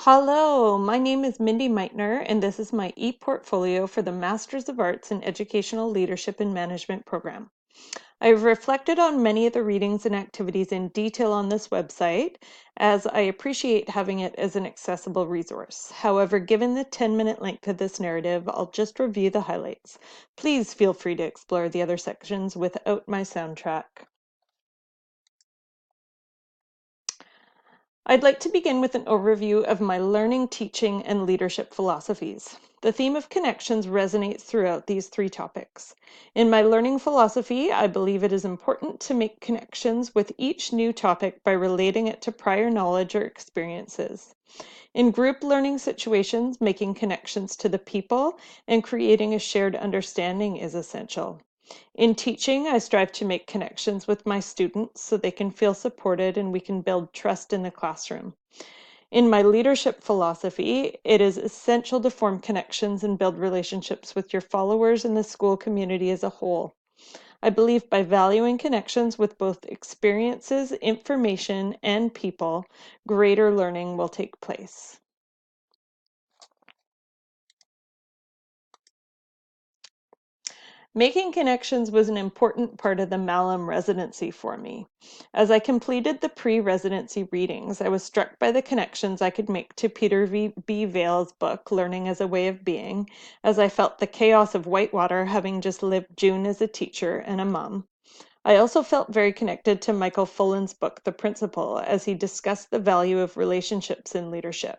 Hello, my name is Mindy Meitner, and this is my e-portfolio for the Masters of Arts in Educational Leadership and Management program. I've reflected on many of the readings and activities in detail on this website, as I appreciate having it as an accessible resource. However, given the 10-minute length of this narrative, I'll just review the highlights. Please feel free to explore the other sections without my soundtrack. I'd like to begin with an overview of my learning, teaching, and leadership philosophies. The theme of connections resonates throughout these three topics. In my learning philosophy, I believe it is important to make connections with each new topic by relating it to prior knowledge or experiences. In group learning situations, making connections to the people and creating a shared understanding is essential. In teaching, I strive to make connections with my students so they can feel supported and we can build trust in the classroom. In my leadership philosophy, it is essential to form connections and build relationships with your followers and the school community as a whole. I believe by valuing connections with both experiences, information, and people, greater learning will take place. Making connections was an important part of the Malham residency for me. As I completed the pre-residency readings, I was struck by the connections I could make to Peter B. Vale's book, Learning as a Way of Being, as I felt the chaos of Whitewater, having just lived June as a teacher and a mom. I also felt very connected to Michael Fullan's book, The Principle, as he discussed the value of relationships in leadership,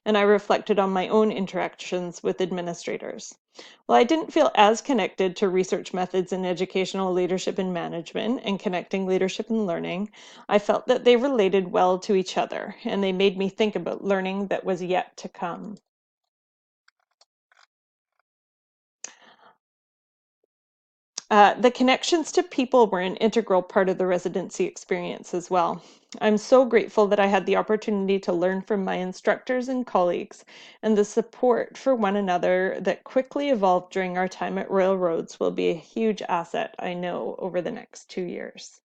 and I reflected on my own interactions with administrators. While I didn't feel as connected to research methods in educational leadership and management and connecting leadership and learning, I felt that they related well to each other, and they made me think about learning that was yet to come. The connections to people were an integral part of the residency experience as well. I'm so grateful that I had the opportunity to learn from my instructors and colleagues, and the support for one another that quickly evolved during our time at Royal Roads will be a huge asset, I know, over the next 2 years.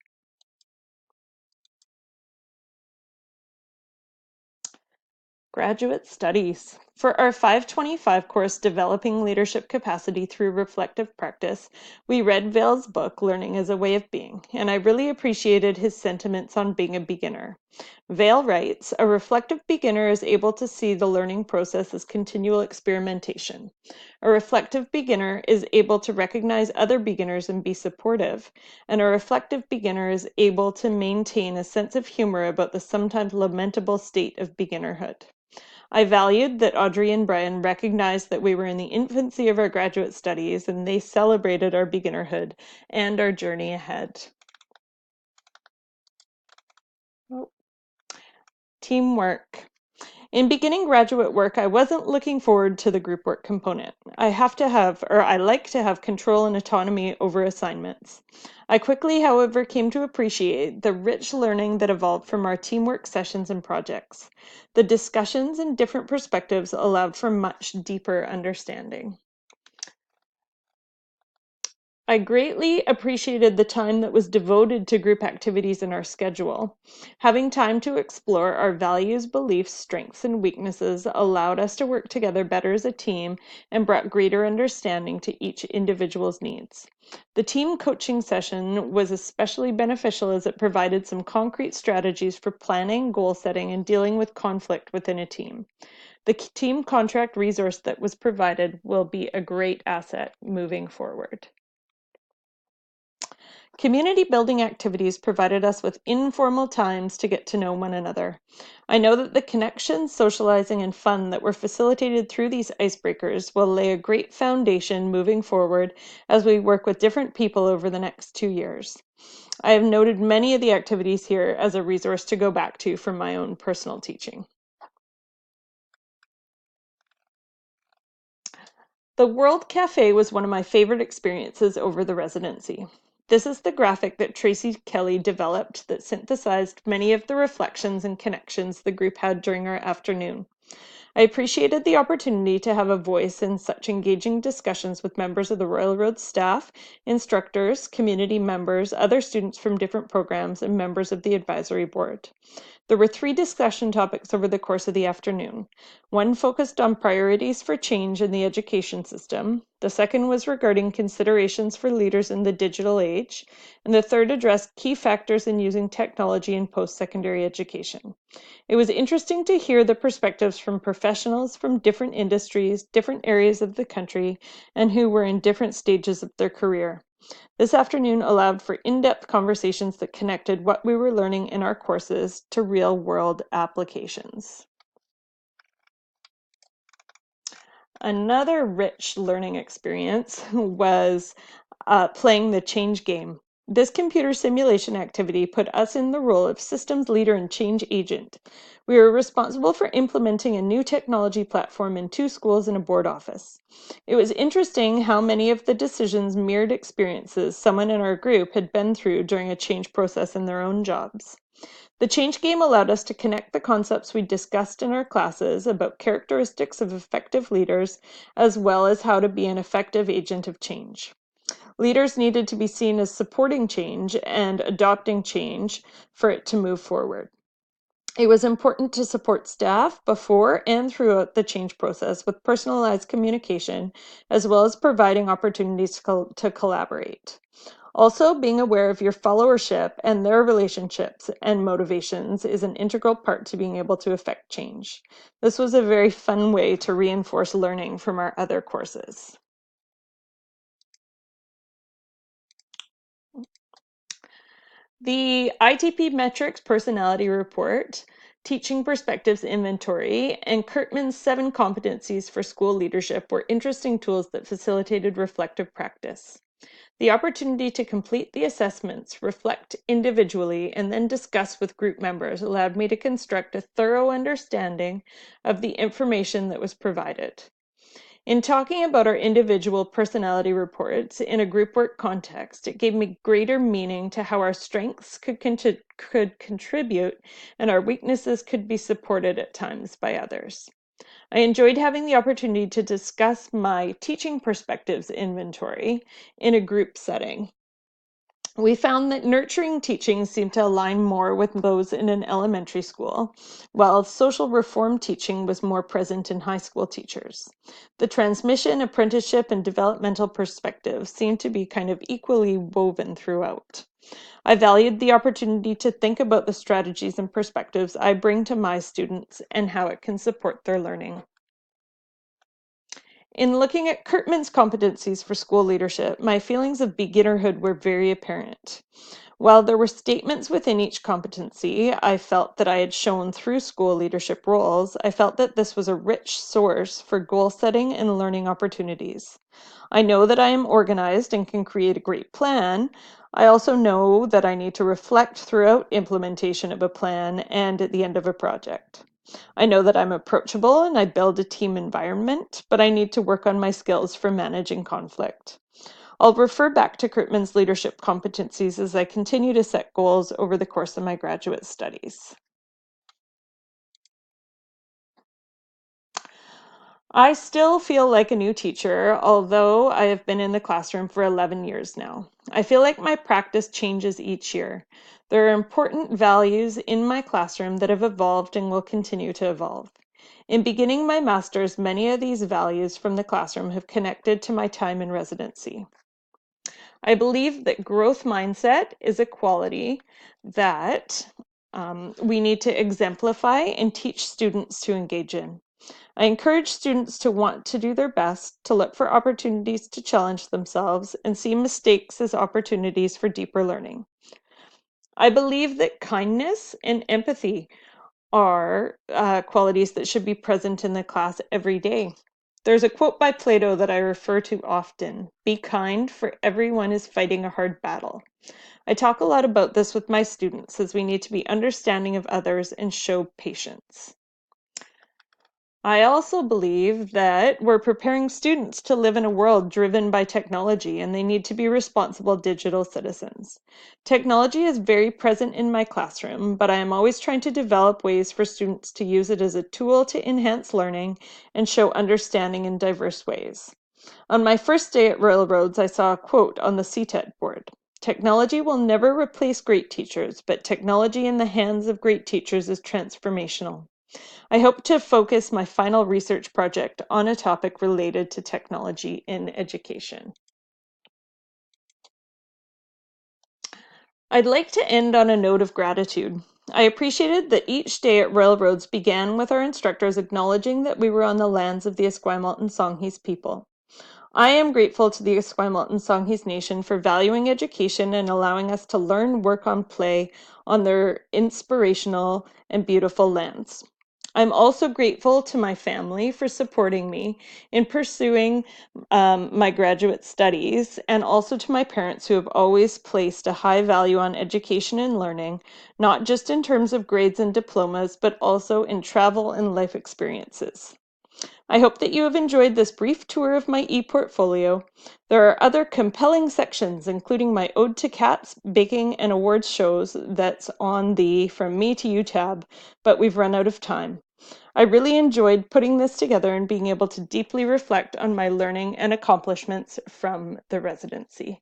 Graduate Studies. For our 525 course, Developing Leadership Capacity Through Reflective Practice, we read Vale's book, Learning as a Way of Being, and I really appreciated his sentiments on being a beginner. Vale writes, a reflective beginner is able to see the learning process as continual experimentation. A reflective beginner is able to recognize other beginners and be supportive, and a reflective beginner is able to maintain a sense of humor about the sometimes lamentable state of beginnerhood. I valued that Audrey and Brian recognized that we were in the infancy of our graduate studies and they celebrated our beginnerhood and our journey ahead. Oh. Teamwork. In beginning graduate work, I wasn't looking forward to the group work component. I like to have control and autonomy over assignments. I quickly, however, came to appreciate the rich learning that evolved from our teamwork sessions and projects. The discussions and different perspectives allowed for much deeper understanding. I greatly appreciated the time that was devoted to group activities in our schedule. Having time to explore our values, beliefs, strengths, and weaknesses allowed us to work together better as a team and brought greater understanding to each individual's needs. The team coaching session was especially beneficial as it provided some concrete strategies for planning, goal setting, and dealing with conflict within a team. The team contract resource that was provided will be a great asset moving forward. Community building activities provided us with informal times to get to know one another. I know that the connections, socializing, and fun that were facilitated through these icebreakers will lay a great foundation moving forward as we work with different people over the next 2 years. I have noted many of the activities here as a resource to go back to for my own personal teaching. The World Cafe was one of my favorite experiences over the residency. This is the graphic that Tracy Kelly developed that synthesized many of the reflections and connections the group had during our afternoon. I appreciated the opportunity to have a voice in such engaging discussions with members of the Royal Roads staff, instructors, community members, other students from different programs, and members of the advisory board. There were 3 discussion topics over the course of the afternoon. One focused on priorities for change in the education system. The second was regarding considerations for leaders in the digital age. And the third addressed key factors in using technology in post-secondary education. It was interesting to hear the perspectives from professionals from different industries, different areas of the country, and who were in different stages of their career. This afternoon allowed for in-depth conversations that connected what we were learning in our courses to real-world applications. Another rich learning experience was playing the change game. This computer simulation activity put us in the role of systems leader and change agent. We were responsible for implementing a new technology platform in 2 schools and a board office. It was interesting how many of the decisions mirrored experiences someone in our group had been through during a change process in their own jobs. The change game allowed us to connect the concepts we discussed in our classes about characteristics of effective leaders, as well as how to be an effective agent of change. Leaders needed to be seen as supporting change and adopting change for it to move forward. It was important to support staff before and throughout the change process with personalized communication, as well as providing opportunities to collaborate. Also, being aware of your followership and their relationships and motivations is an integral part to being able to affect change. This was a very fun way to reinforce learning from our other courses. The ITP Metrics Personality Report, Teaching Perspectives Inventory, and Kirkman's 7 Competencies for School Leadership were interesting tools that facilitated reflective practice. The opportunity to complete the assessments, reflect individually, and then discuss with group members allowed me to construct a thorough understanding of the information that was provided. In talking about our individual personality reports in a group work context, it gave me greater meaning to how our strengths could contribute and our weaknesses could be supported at times by others. I enjoyed having the opportunity to discuss my teaching perspectives inventory in a group setting. We found that nurturing teaching seemed to align more with those in an elementary school, while social reform teaching was more present in high school teachers. The transmission, apprenticeship, and developmental perspectives seemed to be kind of equally woven throughout. I valued the opportunity to think about the strategies and perspectives I bring to my students and how it can support their learning. In looking at Kirkman's competencies for school leadership, my feelings of beginnerhood were very apparent. While there were statements within each competency I felt that I had shown through school leadership roles, I felt that this was a rich source for goal setting and learning opportunities. I know that I am organized and can create a great plan. I also know that I need to reflect throughout implementation of a plan and at the end of a project. I know that I'm approachable and I build a team environment, but I need to work on my skills for managing conflict. I'll refer back to Kirkman's leadership competencies as I continue to set goals over the course of my graduate studies. I still feel like a new teacher, although I have been in the classroom for 11 years now. I feel like my practice changes each year. There are important values in my classroom that have evolved and will continue to evolve. In beginning my master's, many of these values from the classroom have connected to my time in residency. I believe that growth mindset is a quality that we need to exemplify and teach students to engage in. I encourage students to want to do their best, to look for opportunities to challenge themselves, and see mistakes as opportunities for deeper learning. I believe that kindness and empathy are qualities that should be present in the class every day. There's a quote by Plato that I refer to often: "Be kind, for everyone is fighting a hard battle." I talk a lot about this with my students, as we need to be understanding of others and show patience. I also believe that we're preparing students to live in a world driven by technology, and they need to be responsible digital citizens. Technology is very present in my classroom, but I am always trying to develop ways for students to use it as a tool to enhance learning and show understanding in diverse ways. On my first day at Royal Roads, I saw a quote on the CTED board: Technology will never replace great teachers, but technology in the hands of great teachers is transformational. I hope to focus my final research project on a topic related to technology in education. I'd like to end on a note of gratitude. I appreciated that each day at Royal Roads began with our instructors acknowledging that we were on the lands of the Esquimalt and Songhees people. I am grateful to the Esquimalt and Songhees Nation for valuing education and allowing us to learn, work on, play on their inspirational and beautiful lands. I'm also grateful to my family for supporting me in pursuing my graduate studies, and also to my parents who have always placed a high value on education and learning, not just in terms of grades and diplomas, but also in travel and life experiences. I hope that you have enjoyed this brief tour of my e-portfolio. There are other compelling sections, including my Ode to Cats, baking, and awards shows that's on the From Me to You tab, but we've run out of time. I really enjoyed putting this together and being able to deeply reflect on my learning and accomplishments from the residency.